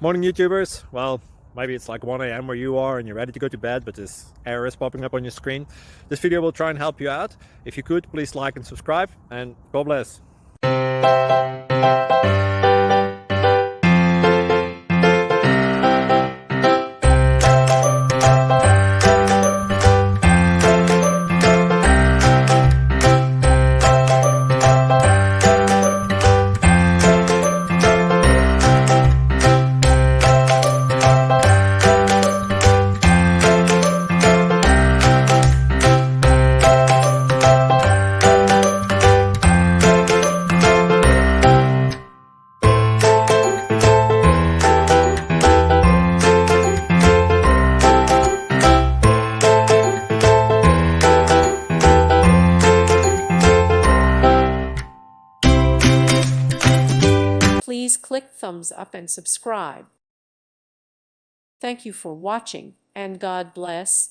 Morning YouTubers. Well, maybe it's like 1 a.m. where you are and you're ready to go to bed, but this error is popping up on your screen. This video will try and help you out. If you could, please like and subscribe, and God bless. Please click thumbs up and subscribe. Thank you for watching, and God bless.